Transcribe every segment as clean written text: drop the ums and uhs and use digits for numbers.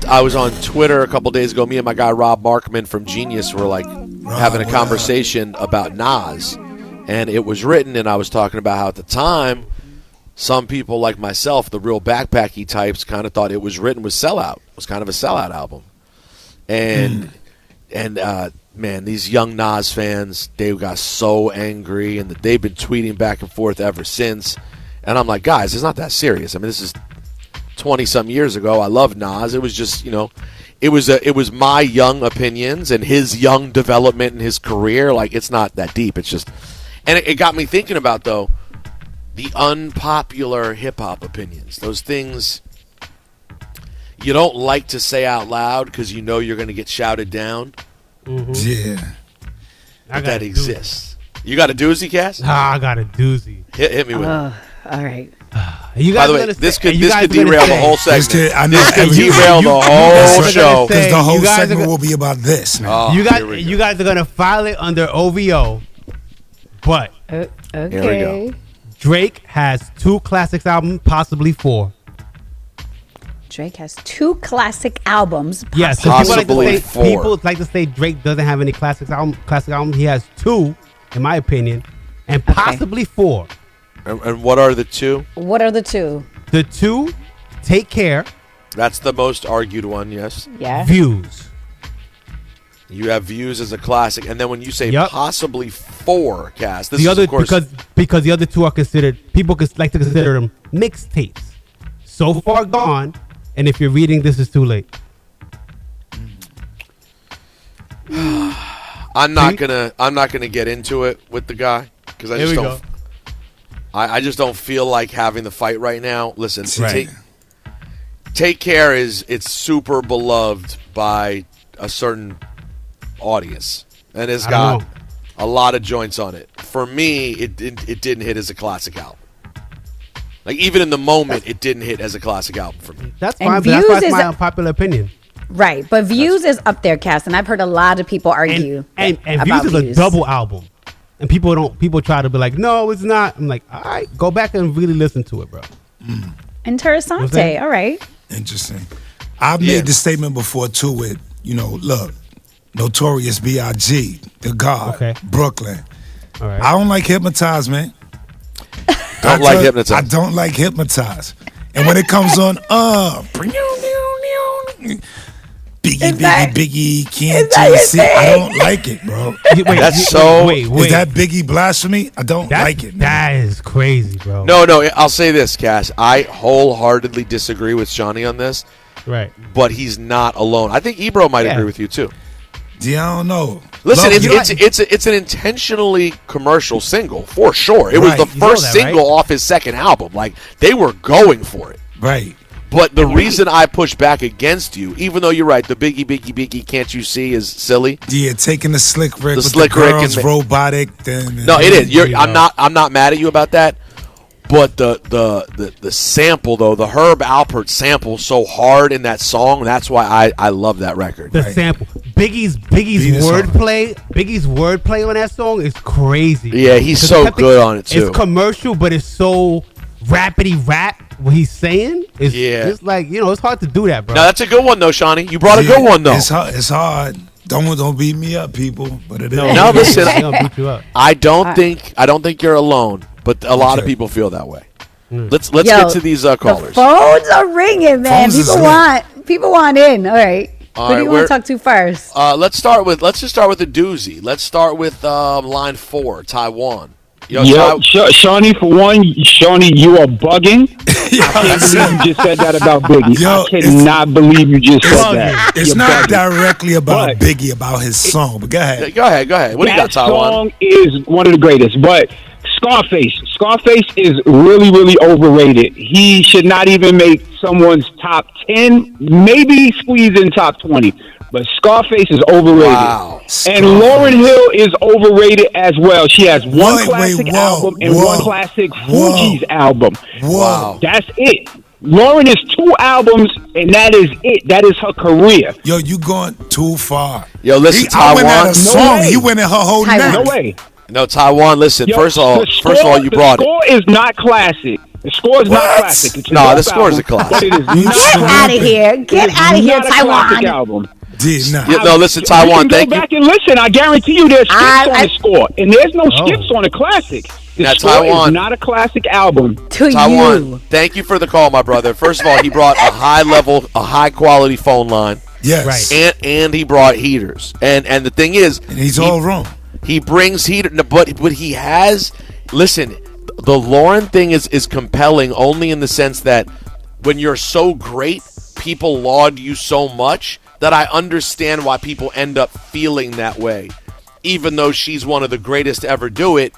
I was on Twitter a couple days ago. Me and my guy Rob Markman from Genius were like having a conversation about Nas, and it was written, and I was talking about how at the time some people like myself, the real backpacky types, kind of thought it was written with sellout. It was kind of a sellout album, and man, these young Nas fans, they got so angry, and they've been tweeting back and forth ever since. And I'm like, guys, it's not that serious. I mean, this is 20-some years ago. I love Nas. It was just, it was my young opinions and his young development in his career. Like, it's not that deep. It's just, and it got me thinking about, though, the unpopular hip-hop opinions. Those things you don't like to say out loud because you know you're going to get shouted down. Mm-hmm. Yeah. That exists. You got a doozy, Cass? I got a doozy. Hit me with it. All right. You By guys the way, this could derail the whole segment. This could derail the whole show. Because the whole segment will be about this. Oh, you guys are going to file it under OVO, but Okay. Drake has 2 classics albums, possibly 4. Drake has 2 classic albums. Yes, so possibly 4. People like to say Drake doesn't have any classic albums. He has 2, in my opinion, and possibly 4. And what are the 2? What are the 2? The 2, Take Care. That's the most argued one, yes. Yeah. Views. You have Views as a classic, and then when you say possibly 4, Cass, this the is other of course because the other 2 are considered, people like to consider them mixtapes. So Far Gone, and If You're Reading This Is Too Late. I'm not gonna get into it with the guy because I just don't feel like having the fight right now. Listen, Take Care it's super beloved by a certain audience, and it's got a lot of joints on it. For me, it didn't hit as a classic album. Like, even in the moment, it didn't hit as a classic album for me. That's fine, but that's my unpopular opinion. Right, but Views is up there, Cass, and I've heard a lot of people argue and Views is a double album, and people try to be like, no, it's not. I'm like, all right, go back and really listen to it, bro. Interessante. All right. Interesting. I've made the statement before too with, look, Notorious B.I.G., The God, Brooklyn. All right. I don't like Hypnotize, man. I don't like Hypnotize. And when it comes on, Biggie, can't you see? I don't like it, bro. Is that Biggie blasphemy? I don't like it. That is crazy, bro. No, I'll say this, Cash. I wholeheartely disagree with Shawnee on this. Right. But he's not alone. I think Ebro might agree with you, too. Yeah, I don't know. Listen, it's an intentionally commercial single, for sure. It was the first single off his second album. Like, they were going for it. Right. But the reason I push back against you, even though you're right, the Biggie, can't you see is silly. Yeah, taking the Slick Rick with the girls, robotic. No, it is. I'm not mad at you about that. But the sample, though, the Herb Alpert sample so hard in that song, that's why I love that record. The sample. Biggie's wordplay on that song is crazy. Yeah, he's so good on it, too. It's commercial, but it's so rapidy rap. What he's saying is it's like, it's hard to do that, bro. No, that's a good one, though, Shawnee. You brought a good one, though. It's hard. Don't beat me up, people. But it is. No, listen. I don't think you're alone. But a lot of people feel that way. Let's get to these callers. The phones are ringing, man. People want in. All right. Who do you want to talk to first? Let's just start with a doozy. Let's start with line 4, Taiwan. Shawnee, for one, you are bugging. I can't believe you just said that about Biggie. I cannot believe you just said that. It's not directly about Biggie, about his song. But go ahead. Go ahead. What do you got, Taiwan? That song is one of the greatest, but Scarface is really, really overrated. He should not even make someone's top 10, maybe squeeze in top 20. But Scarface is overrated. Wow. And Lauryn Hill is overrated as well. She has one classic album and one classic Fugees album. Wow. That's it. Lauryn is 2 albums, and that is it. That is her career. Yo, you going too far. Yo, listen, Taiwan. I went at a song. He went at her whole neck. No way. No, Taiwan, listen, first of all, you brought it. The score is not classic. The Score is not classic. It's no, the Score is a classic. But it is Get out of here. Get out of here, Taiwan. Album. No, listen, Taiwan, thank you. Go back and listen. I guarantee you there's skips on the Score. And there's no skips on a classic. The Score Taiwan is not a classic album. Taiwan, thank you for the call, my brother. First of all, he brought a high quality phone line. Yes. Right. And he brought heaters. And the thing is, and he's all wrong. He brings heater, but he has. Listen, the Lauren thing is compelling only in the sense that when you're so great, people laud you so much that I understand why people end up feeling that way, even though she's one of the greatest to ever do it.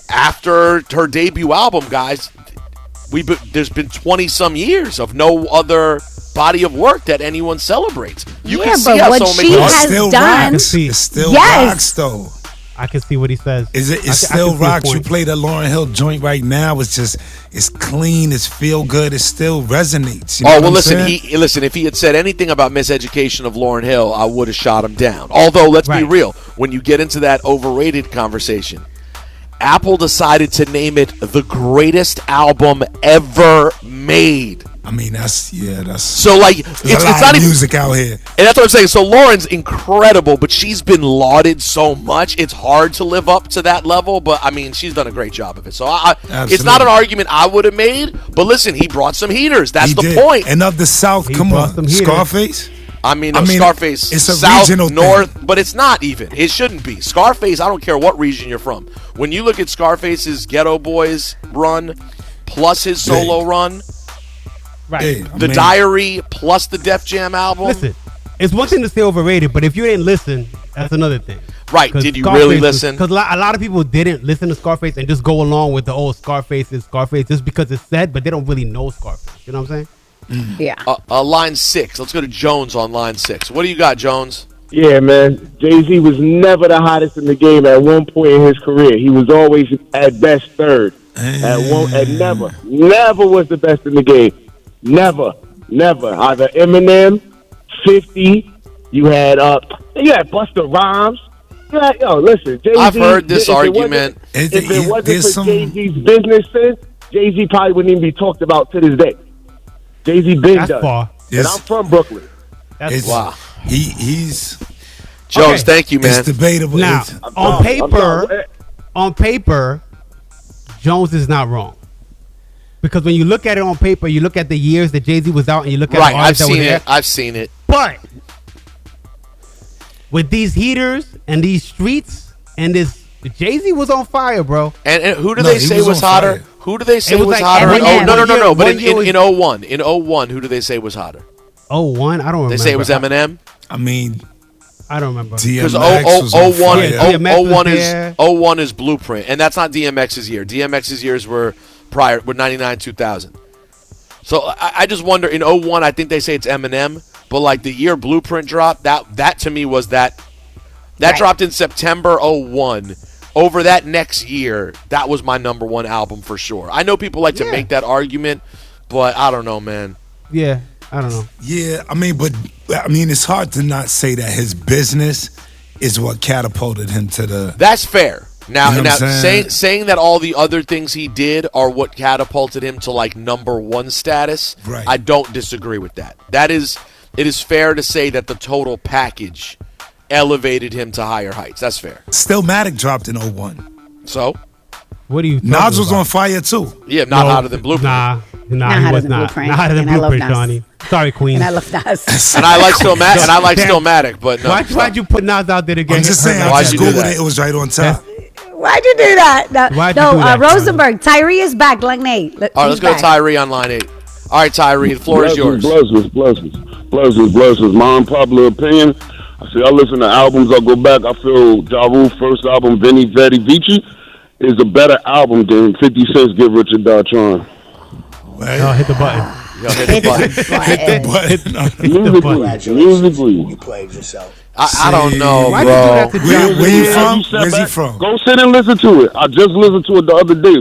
After her debut album, guys, there's been 20-some years of no other body of work that anyone celebrates. You can see how what so she many has done. It still rocks, though. I can see what he says. It still rocks. You play the Lauryn Hill joint right now. It's clean. It's feel good. It still resonates. You know listen. If he had said anything about miseducation of Lauryn Hill, I would have shot him down. Although, let's be real. When you get into that overrated conversation, Apple decided to name it the greatest album ever made. I mean, that's so like it's not even music out here, and that's what I'm saying. So Lauren's incredible, but she's been lauded so much. It's hard to live up to that level, but I mean, she's done a great job of it. So it's not an argument I would have made. But listen, he brought some heaters. That's the point. And of the South, come on, Scarface. I mean, Scarface, it's a South, regional North, thing. but it's not even. It shouldn't be. Scarface, I don't care what region you're from. When you look at Scarface's Ghetto Boys run plus his solo run. Right. The Diary plus the Def Jam album. Listen, it's one thing to say overrated, but if you didn't listen, that's another thing. Right. Did you really listen? Because a lot of people didn't listen to Scarface and just go along with the old Scarface is Scarface just because it's said, but they don't really know Scarface. You know what I'm saying? Yeah. Line 6. Let's go to Jones on line 6. What do you got, Jones? Yeah, man. Jay-Z was never the hottest in the game at one point in his career. He was always at best third. Never was the best in the game. Never. Either Eminem, 50. You had Busta Rhymes. Listen, Jay-Z. I've heard this argument. If it wasn't for Jay-Z's business sense, Jay-Z probably wouldn't even be talked about to this day. Jay-Z been done. Far. And I'm from Brooklyn. Wow. He's Jones. Thank you, man. It's debatable. Now, on paper, Jones is not wrong. Because when you look at it on paper, you look at the years that Jay-Z was out and you look at I've seen it. But with these heaters and these streets and this, Jay-Z was on fire, bro. And who do they say was hotter? Fire. Who do they say was like hotter? Eminem. No. But in 01. In 01, who do they say was hotter? 01? I don't remember. They say it was Eminem? I mean, I don't remember. Because DMX was on fire. 01 is Blueprint. And that's not DMX's year. DMX's years were 99, 2000. So I just wonder, in 01, I think they say it's Eminem, but like the year Blueprint dropped, that to me was that dropped in September 01. Over that next year, that was my number one album for sure. I know people like to make that argument, but I don't know, man. Yeah, I don't know. Yeah, I mean, it's hard to not say that his business is what catapulted him to the... That's fair. Now, you know saying that all the other things he did are what catapulted him to like number one status, right. I don't disagree with that. It is fair to say that the total package elevated him to higher heights. That's fair. Stillmatic dropped in 01. So? What do you Nas was on fire too. Yeah, not hotter than Blueprint. Nah, he was not. Not hotter than Blueprint, Johnny. Sorry, Queen. And I love Nas. And I like Stillmatic, but no. Why'd you put Nas out there to get I'm just saying, I just Googled it. It was right on top. Why'd you do that? Why'd you do that, Rosenberg. Tyree is back, line 8. All right, let's go to Tyree on line 8. All right, Tyree, the floor is yours. Blessings. My unpopular opinion. I listen to albums. I go back. I feel Ja Rule's first album, Veni Vidi Vici, is a better album than 50 Cent's Get Rich or Die Trying. Well, hit the button. Hit the button. Musically. You played yourself. I don't know, Why bro. did you do that to Where you John? from? Where's he from? Go sit and listen to it. I just listened to it the other day.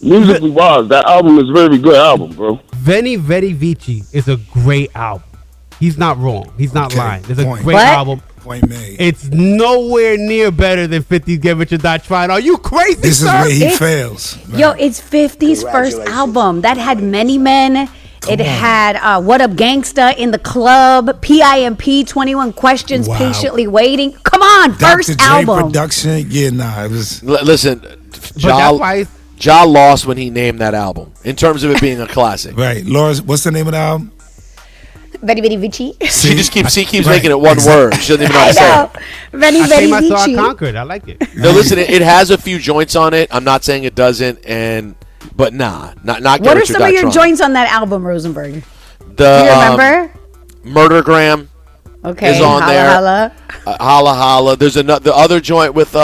Musically wise, that album is a very good album, bro. Veni Vidi Vici is a great album. He's not wrong. He's not lying. It's a great What? album. Point made. It's nowhere near better than 50's Get Rich or Die Trying. Are you crazy, This is sir? where he fails. Yo, it's 50's first album that had Many Men. It had What Up Gangsta, In the Club, PIMP, 21 Questions, Wow. Patiently Waiting. Come on, Dr. first J album. production. Yeah, nah, it was. Listen, But that's why it's, Ja lost when he named that album in terms of it being a classic. Right. Laura, what's the name of the album? Very, very Vici. She just keeps Right, making it one word. She doesn't even know how I to say know. it. Very, I very came, I saw, I Vici. conquered. I like it. No, listen, it has a few joints on it. I'm not saying it doesn't, but nah, not What Get are Rich or some Die of your Trying. joints on that album, Rosenberg? The Do you remember? Murdergram Okay, is on holla, there. holla. Holla Holla. There's the other joint with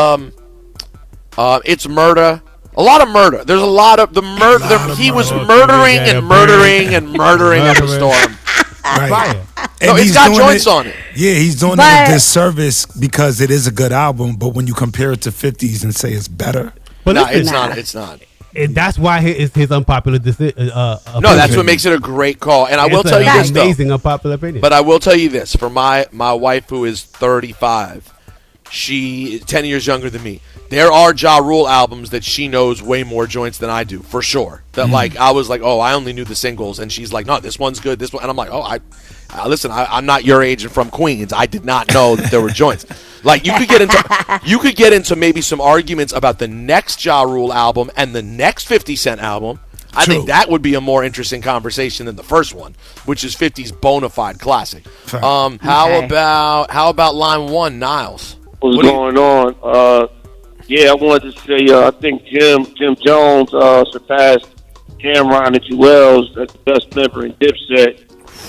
it's Murder. A lot of murder. There's a lot of the murder. He was murdering and murdering and murdering up a storm. Right. Fire. No, And it's he's got doing joints it- on it. Yeah, he's doing But- it a disservice because it is a good album, but when you compare it to 50's and say it's better, But No, listen, it's not. It's not. that's why it's his unpopular decision. No, that's what makes it a great call. And I will tell you this, though. amazing unpopular opinion. But I will tell you this: for my wife, who is 35, she is 10 years younger than me. There are Ja Rule albums that she knows way more joints than I do, for sure. That like I was like, oh, I only knew the singles, and she's like, no, this one's good. This one, and I'm like, oh, listen, I'm not your age and from Queens. I did not know that there were joints. Like you could get into maybe some arguments about the next Ja Rule album and the next 50 Cent album. I True. think that would be a more interesting conversation than the first one, which is 50's bona fide classic. Fair. How Okay. about line one, Niles? What's What do you- going on? Yeah, I wanted to say I think Jim Jones surpassed Cameron and Jewels as the best member in Dipset.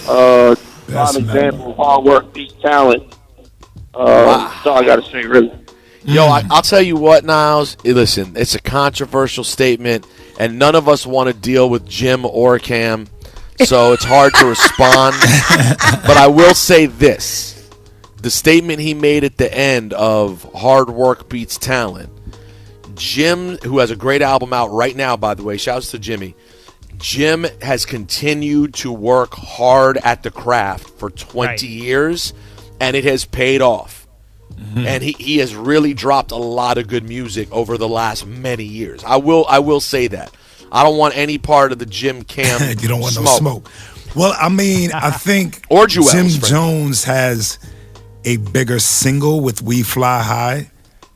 Best Prime member. example, hard work beats talent. Wow. That's all I got to say, really. Yo, I'll tell you what, Niles. Listen, it's a controversial statement, and none of us want to deal with Jim or Cam, so it's hard to respond. But I will say this. The statement he made at the end of hard work beats talent. Jim, who has a great album out right now, by the way, shouts to Jimmy. Jim has continued to work hard at the craft for 20 Right. years, and it has paid off. And he has really dropped a lot of good music over the last many years. I will say that. I don't want any part of the Jim Cam you don't want no smoke. Well, I mean, I think Or Jewels, Jim frankly. Jones has a bigger single with We Fly High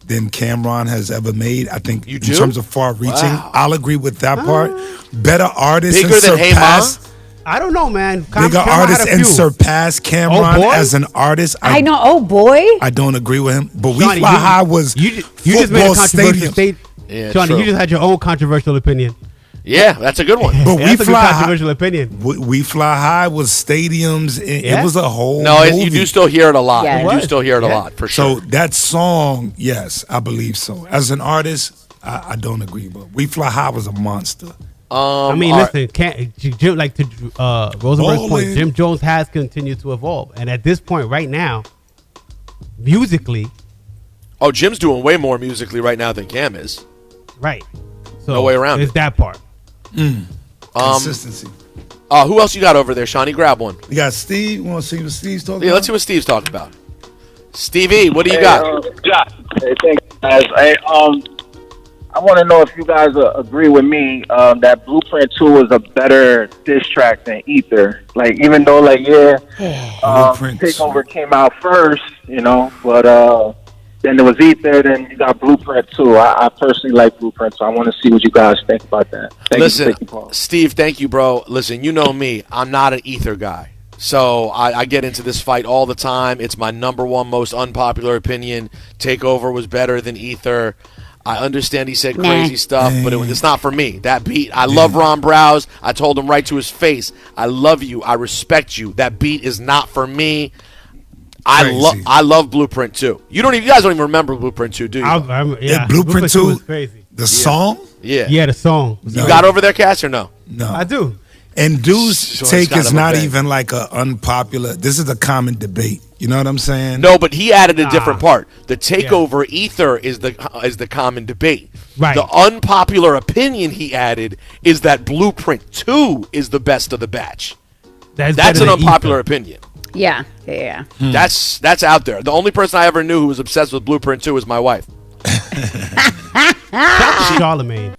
than Cameron has ever made. I think You in do? terms of far reaching, Wow. I'll agree with that part. Better artists Bigger and than Hey Ma? surpass I don't know, man. bigger Cameron artists had a and few. surpass Cameron Oh, boy. as an artist. I know. Oh, boy. I don't agree with him. But We Shawnee, Fly High was you just made a football controversial stadium. state. Yeah, Shawnee, true. you just had your own controversial opinion. Yeah, that's a good one. But Yeah, We that's a good Fly High, controversial opinion. We Fly High was stadiums. It Yeah. was a whole No, movie. you do still hear it a lot. Yeah. You do still hear it a Yeah. lot, for sure. So that song, yes, I believe so. As an artist, I don't agree, but We Fly High was a monster. I mean, all right. listen, Jim, like to Rosenberg's point, Ballin'. Jim Jones has continued to evolve, and at this point, right now, musically, Oh, Jim's doing way more musically right now than Cam is. right. So No way around it's it. that part. Consistency. Who else you got over there, Shawnee? Grab one. We got Steve. You want to see what Steve's talking Yeah, about? let's see what Steve's talking about. Stevie, what do you got? Hey, thanks, guys. Hey, I want to know if you guys agree with me that Blueprint 2 is a better diss track than Ether. Like, even though, like, Blueprint 2. Takeover came out first, you know, but then there was Ether, then you got Blueprint 2. I personally like Blueprint, so I want to see what you guys think about that. Thank you Listen, for taking part. Steve, thank you, bro. Listen, you know me. I'm not an Ether guy. So I get into this fight all the time. It's my number one most unpopular opinion. Takeover was better than Ether. I understand he said crazy stuff, but it's not for me. That beat, I love Ron Browse. I told him right to his face, I love you. I respect you. That beat is not for me. Crazy. I love Blueprint 2. You guys don't even remember Blueprint 2, do you? Yeah, Blueprint 2 was crazy. The song? Yeah. Yeah, the song. You got over there, Cass, or no? No. I do. And Dude's So it's take kind is of a not bang. even like a unpopular. This is a common debate. You know what I'm saying? No, but he added a different part. The takeover Ether is the common debate. Right. The unpopular opinion he added is that Blueprint 2 is the best of the batch. That's That's better an than unpopular Ether. opinion. Yeah, yeah. That's out there. The only person I ever knew who was obsessed with Blueprint 2 was my wife. Charlemagne.